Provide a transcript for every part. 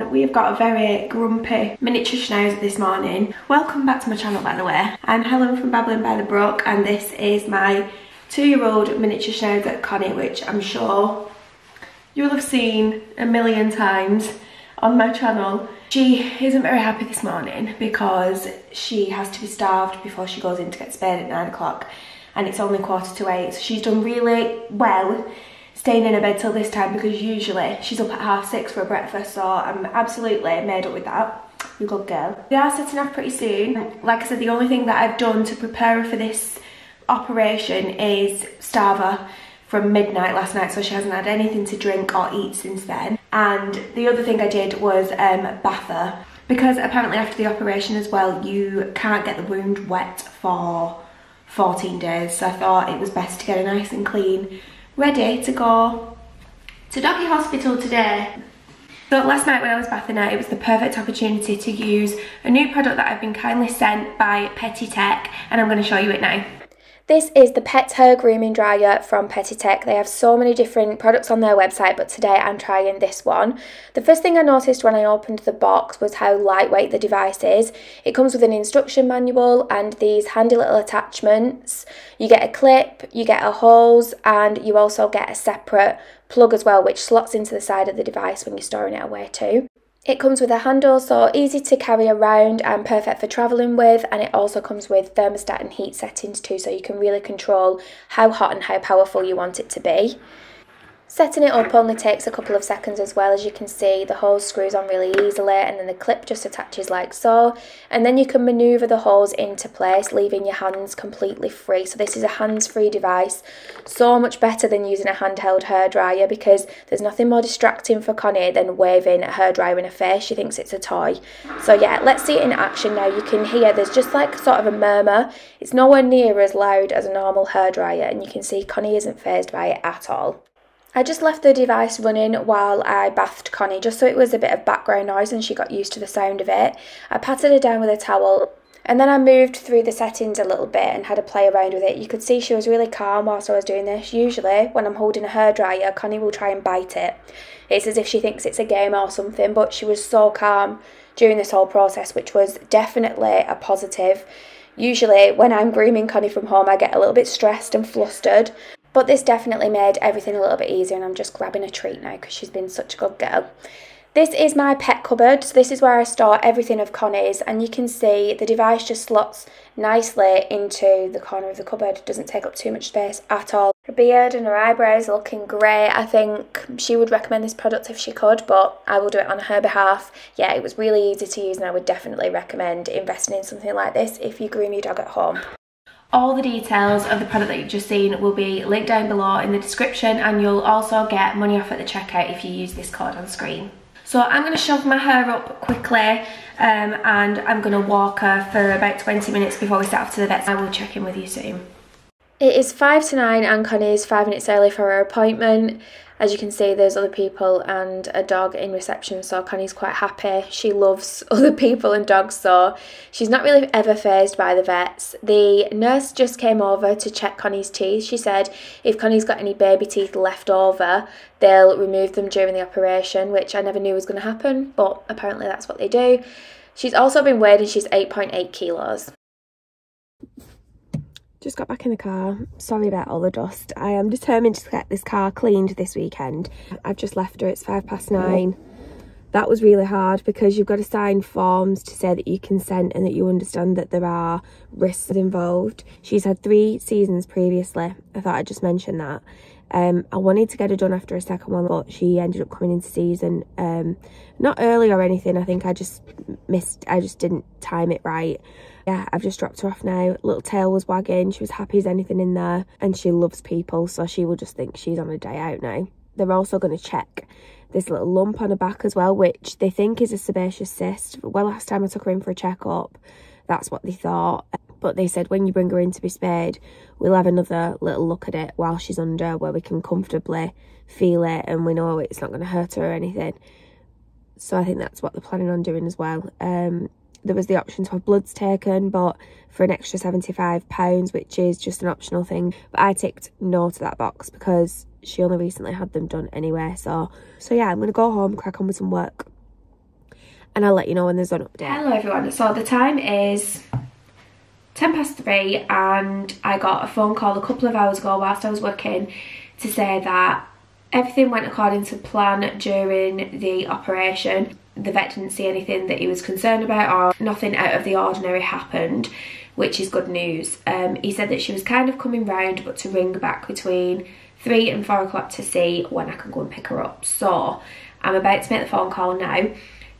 We have got a very grumpy miniature schnauzer this morning. Welcome back to my channel, by the way. I'm Helen from Babbling by the Brook, and this is my 2-year-old miniature schnauzer Connie, which I'm sure you will have seen a million times on my channel. She isn't very happy this morning because she has to be starved before she goes in to get spayed at 9 o'clock, and it's only 7:45, so she's done really well staying in her bed till this time because usually she's up at 6:30 for a breakfast, so I'm absolutely made up with that. You good girl. We are setting off pretty soon. Like I said, the only thing that I've done to prepare her for this operation is starve her from midnight last night, so she hasn't had anything to drink or eat since then. And the other thing I did was bath her, because apparently after the operation as well you can't get the wound wet for 14 days, so I thought it was best to get her nice and clean, ready to go to doggy hospital today. So last night when I was bathing her, it was the perfect opportunity to use a new product that I've been kindly sent by Petietec, and I'm going to show you it now. This is the Pet Hair Grooming Dryer from Petietec. They have so many different products on their website, but today I'm trying this one. The first thing I noticed when I opened the box was how lightweight the device is. It comes with an instruction manual and these handy little attachments. You get a clip, you get a hose, and you also get a separate plug as well, which slots into the side of the device when you're storing it away too. It comes with a handle, so easy to carry around and perfect for travelling with, and it also comes with thermostat and heat settings too, so you can really control how hot and how powerful you want it to be. Setting it up only takes a couple of seconds as well. As you can see, the hose screws on really easily, and then the clip just attaches like so, and then you can manoeuvre the hose into place, leaving your hands completely free. So this is a hands-free device, so much better than using a handheld hairdryer, because there's nothing more distracting for Connie than waving a hairdryer in her face. She thinks it's a toy. So yeah, let's see it in action now. You can hear there's just like sort of a murmur. It's nowhere near as loud as a normal hairdryer, and you can see Connie isn't fazed by it at all. I just left the device running while I bathed Connie, just so it was a bit of background noise and she got used to the sound of it. I patted her down with a towel, and then I moved through the settings a little bit and had a play around with it. You could see she was really calm whilst I was doing this. Usually when I'm holding a hairdryer, Connie will try and bite it. It's as if she thinks it's a game or something, but she was so calm during this whole process, which was definitely a positive. Usually when I'm grooming Connie from home, I get a little bit stressed and flustered, but this definitely made everything a little bit easier, and I'm just grabbing a treat now because she's been such a good girl. This is my pet cupboard. So this is where I store everything of Connie's, and you can see the device just slots nicely into the corner of the cupboard. It doesn't take up too much space at all. Her beard and her eyebrows are looking great. I think she would recommend this product if she could, but I will do it on her behalf. Yeah, it was really easy to use, and I would definitely recommend investing in something like this if you groom your dog at home. All the details of the product that you've just seen will be linked down below in the description, and you'll also get money off at the checkout if you use this code on screen. So I'm going to shove my hair up quickly and I'm going to walk her for about 20 minutes before we start off to the vet. I will check in with you soon. It is 5 to 9 and Connie is 5 minutes early for her appointment. As you can see, there's other people and a dog in reception, so Connie's quite happy. She loves other people and dogs, so she's not really ever fazed by the vets. The nurse just came over to check Connie's teeth. She said if Connie's got any baby teeth left over, they'll remove them during the operation, which I never knew was going to happen, but apparently that's what they do. She's also been weighed and she's 8.8 kilos. Just got back in the car. Sorry about all the dust. I am determined to get this car cleaned this weekend. I've just left her. It's 9:05. That was really hard because you've got to sign forms to say that you consent and that you understand that there are risks involved. She's had 3 seasons previously. I thought I'd just mention that. I wanted to get her done after a second one, but she ended up coming into season not early or anything. I think I just didn't time it right. Yeah, I've just dropped her off now. Little tail was wagging. She was happy as anything in there, and she loves people, so she will just think she's on a day out now. They're also going to check this little lump on her back as well, which they think is a sebaceous cyst. Well, last time I took her in for a checkup, that's what they thought. But they said when you bring her in to be spayed, we'll have another little look at it while she's under, where we can comfortably feel it and we know it's not going to hurt her or anything. So I think that's what they're planning on doing as well. There was the option to have bloods taken, but for an extra £75, which is just an optional thing. But I ticked no to that box because she only recently had them done anyway. So yeah, I'm going to go home, crack on with some work. and I'll let you know when there's an update. Hello everyone, so the time is 3:10 and I got a phone call a couple of hours ago whilst I was working to say that everything went according to plan during the operation. The vet didn't see anything that he was concerned about, or nothing out of the ordinary happened, which is good news. He said that she was kind of coming round, but to ring back between 3 and 4 o'clock to see when I can go and pick her up. So I'm about to make the phone call now.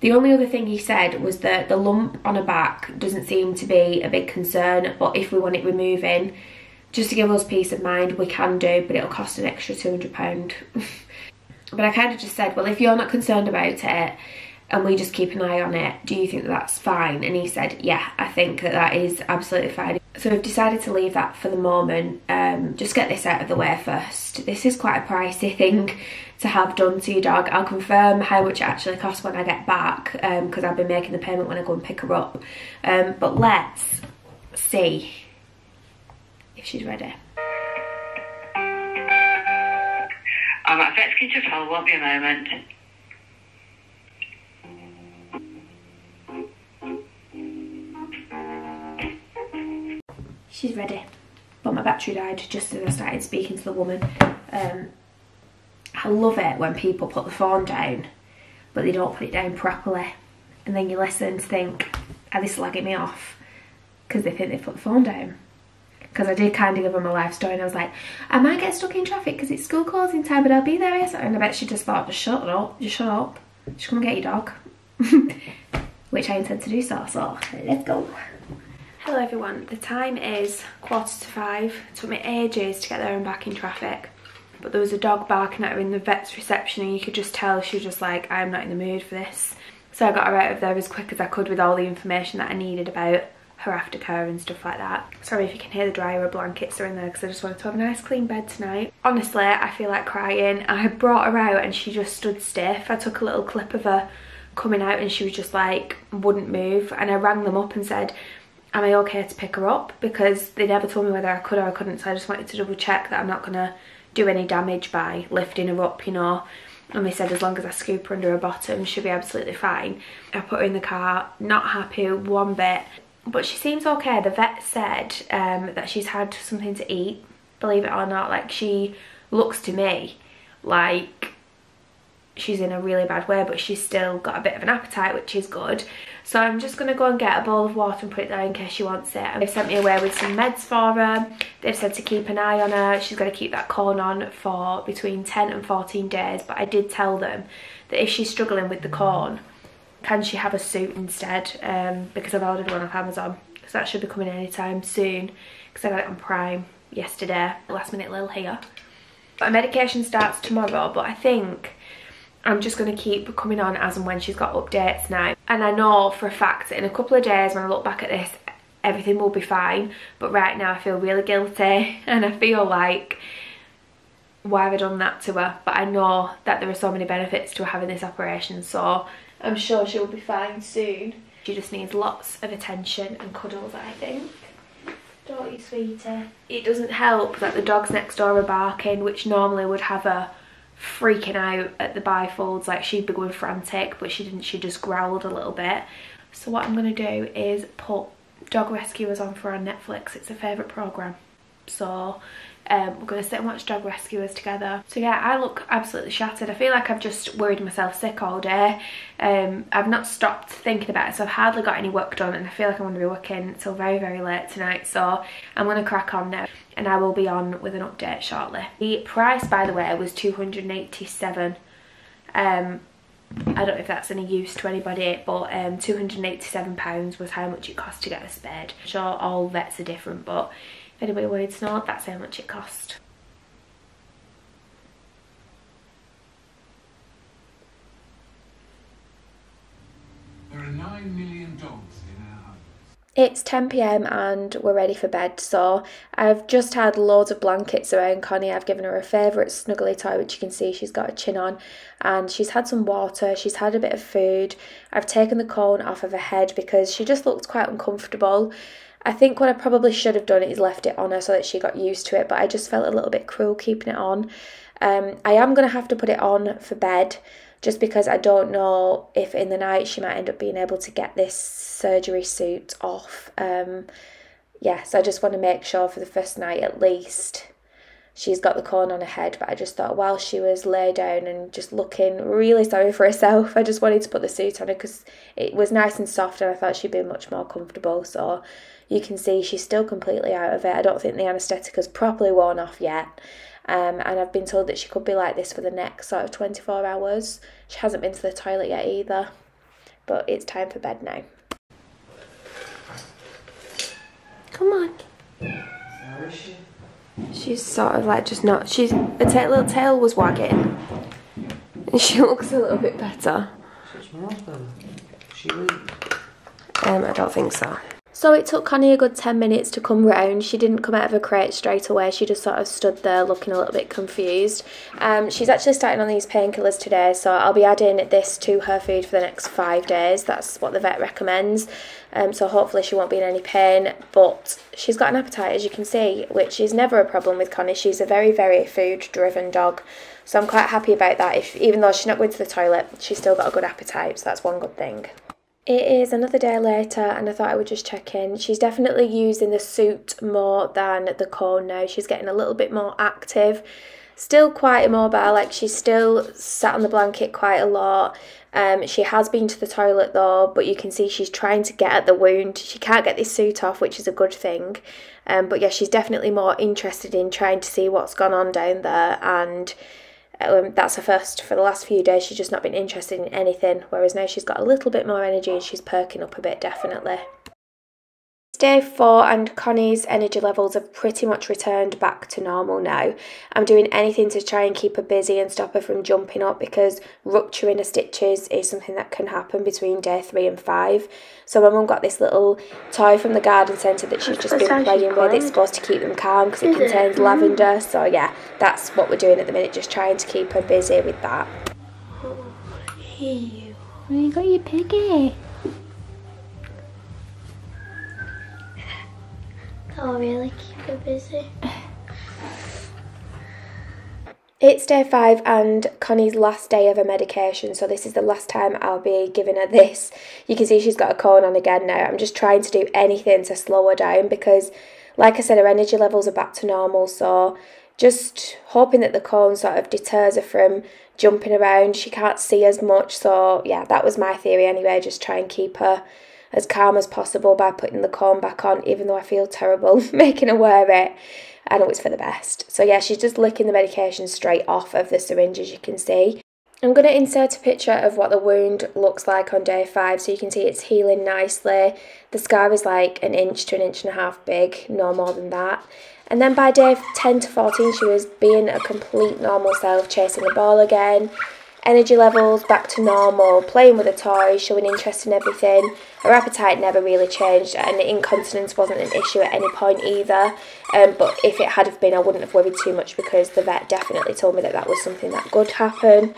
The only other thing he said was that the lump on her back doesn't seem to be a big concern, but if we want it removing, just to give us peace of mind, we can do, but it'll cost an extra £200. But I kind of just said, well, if you're not concerned about it and we just keep an eye on it, do you think that that's fine? And he said, yeah, I think that that is absolutely fine. So we've decided to leave that for the moment, just get this out of the way first. This is quite a pricey thing to have done to your dog. I'll confirm how much it actually costs when I get back, because I've been making the payment when I go and pick her up. But let's see if she's ready. Alright, vets can just hold, won't be a moment. She's ready, but my battery died just as I started speaking to the woman. I love it when people put the phone down, but they don't put it down properly, and then you listen to think, are they slagging me off because they think they put the phone down? Because I did kind of give them a life story, and I was like, I might get stuck in traffic because it's school closing time, but I'll be there. And I bet she just thought, just shut up, just come and get your dog. Which I intend to do so let's go. Hello everyone, the time is 5:15. It took me ages to get there and back in traffic, but there was a dog barking at her in the vet's reception, and you could just tell she was just like, I'm not in the mood for this. So I got her out of there as quick as I could with all the information that I needed about her aftercare and stuff like that. Sorry if you can hear the dryer or blankets are in there, because I just wanted to have a nice clean bed tonight. Honestly, I feel like crying. I brought her out and she just stood stiff. I took a little clip of her coming out and she was just like, wouldn't move, and I rang them up and said, am I okay to pick her up? Because they never told me whether I could or I couldn't, so I just wanted to double check that I'm not gonna do any damage by lifting her up, you know. And they said as long as I scoop her under her bottom, she'll be absolutely fine. I put her in the car, not happy one bit, but she seems okay. The vet said that she's had something to eat, believe it or not. Like, she looks to me like she's in a really bad way, but she's still got a bit of an appetite, which is good. So I'm just going to go and get a bowl of water and put it there in case she wants it. And they've sent me away with some meds for her. They've said to keep an eye on her. She's got to keep that cone on for between 10 and 14 days. But I did tell them that if she's struggling with the cone, can she have a suit instead? Because I've ordered one off Amazon. So that should be coming anytime soon, because I got it on Prime yesterday. Last minute Lil here. But medication starts tomorrow, but I think I'm just going to keep coming on as and when she's got updates now. And I know for a fact that in a couple of days when I look back at this, everything will be fine. But right now I feel really guilty, and I feel like, why have I done that to her? But I know that there are so many benefits to having this operation, so I'm sure she'll be fine soon. She just needs lots of attention and cuddles, I think. Don't you, sweetie? It doesn't help that the dogs next door are barking, which normally would have her freaking out at the bifolds, like she'd be going frantic, but she didn't. She just growled a little bit. So what I'm going to do is put Dog Rescuers on for our Netflix. It's a favourite programme, so we're going to sit and watch Dog Rescuers together. So yeah, I look absolutely shattered. I feel like I've just worried myself sick all day. I've not stopped thinking about it, so I've hardly got any work done, and I feel like I'm going to be working until very, very late tonight. So I'm going to crack on now, and I will be on with an update shortly. The price, by the way, was £287. I don't know if that's any use to anybody, but £287 was how much it cost to get her spayed. I'm sure all vets are different, but if anybody wanted to know, that's how much it cost. There are 9 million dogs in our home. It's 10 PM and we're ready for bed, so I've just had loads of blankets around Connie. I've given her a favourite snuggly toy, which you can see she's got a chin on, and she's had some water, she's had a bit of food. I've taken the cone off of her head because she just looked quite uncomfortable. I think what I probably should have done is left it on her so that she got used to it, but I just felt a little bit cruel keeping it on. I am going to have to put it on for bed just because I don't know if in the night she might end up being able to get this surgery suit off. Yeah, so I just want to make sure for the first night at least she's got the cone on her head. But I just thought while she was laid down and just looking really sorry for herself, I just wanted to put the suit on her because it was nice and soft and I thought she'd be much more comfortable. So you can see she's still completely out of it. I don't think the anaesthetic has properly worn off yet. And I've been told that she could be like this for the next sort of 24 hours. She hasn't been to the toilet yet either. But it's time for bed now. Come on. Where is she? She's sort of like just not, her little tail was wagging. And she looks a little bit better. She's more than she weak. I don't think so. So it took Connie a good 10 minutes to come round. She didn't come out of her crate straight away. She just sort of stood there looking a little bit confused. She's actually starting on these painkillers today, so I'll be adding this to her food for the next 5 days. That's what the vet recommends. So hopefully she won't be in any pain, but she's got an appetite, as you can see, which is never a problem with Connie. She's a very, very food-driven dog, so I'm quite happy about that. Even though she's not going to the toilet, she's still got a good appetite, so that's one good thing. It is another day later and I thought I would just check in. She's definitely using the suit more than the cone now. She's getting a little bit more active. Still quite immobile, like she's still sat on the blanket quite a lot. She has been to the toilet though, but you can see she's trying to get at the wound. She can't get this suit off, which is a good thing. But yeah, she's definitely more interested in trying to see what's gone on down there, and that's her first. For the last few days she's just not been interested in anything, whereas now she's got a little bit more energy and she's perking up a bit, definitely. It's day 4 and Connie's energy levels have pretty much returned back to normal now. I'm doing anything to try and keep her busy and stop her from jumping up, because rupturing her stitches is something that can happen between day 3 and 5. So my mum got this little toy from the garden centre that she's just been playing with. It's supposed to keep them calm because it contains lavender. So yeah, that's what we're doing at the minute, just trying to keep her busy with that. Oh, hey, you got your piggy. That'll really keep her busy. It's day 5 and Connie's last day of her medication, so this is the last time I'll be giving her this. You can see she's got a cone on again now. I'm just trying to do anything to slow her down because, like I said, her energy levels are back to normal, so just hoping that the cone sort of deters her from jumping around. She can't see as much, so yeah, that was my theory anyway, just try and keep her as calm as possible by putting the cone back on, even though I feel terrible making her wear it. I know it's for the best. So yeah, she's just licking the medication straight off of the syringe, as you can see. I'm going to insert a picture of what the wound looks like on day 5, so you can see it's healing nicely. The scar is like 1 inch to 1.5 inches big, no more than that. And then by day 10 to 14, she was being a complete normal self, chasing the ball again. Energy levels back to normal, playing with a toy, showing interest in everything. Her appetite never really changed, and incontinence wasn't an issue at any point either. But if it had have been, I wouldn't have worried too much, because the vet definitely told me that that was something that could happen.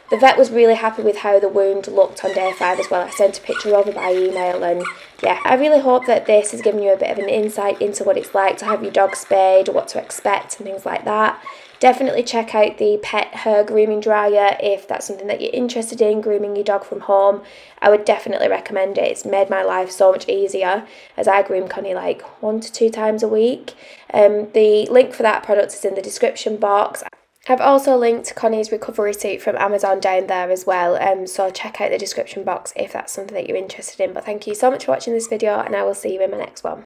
The vet was really happy with how the wound looked on day 5 as well. I sent a picture over by email, and yeah, I really hope that this has given you a bit of an insight into what it's like to have your dog spayed, what to expect and things like that. Definitely check out the Pet Hair Grooming Dryer if that's something that you're interested in, grooming your dog from home. I would definitely recommend it. It's made my life so much easier, as I groom Connie like 1 to 2 times a week. The link for that product is in the description box. I've also linked Connie's recovery suit from Amazon down there as well, so check out the description box if that's something that you're interested in. But thank you so much for watching this video, and I will see you in my next one.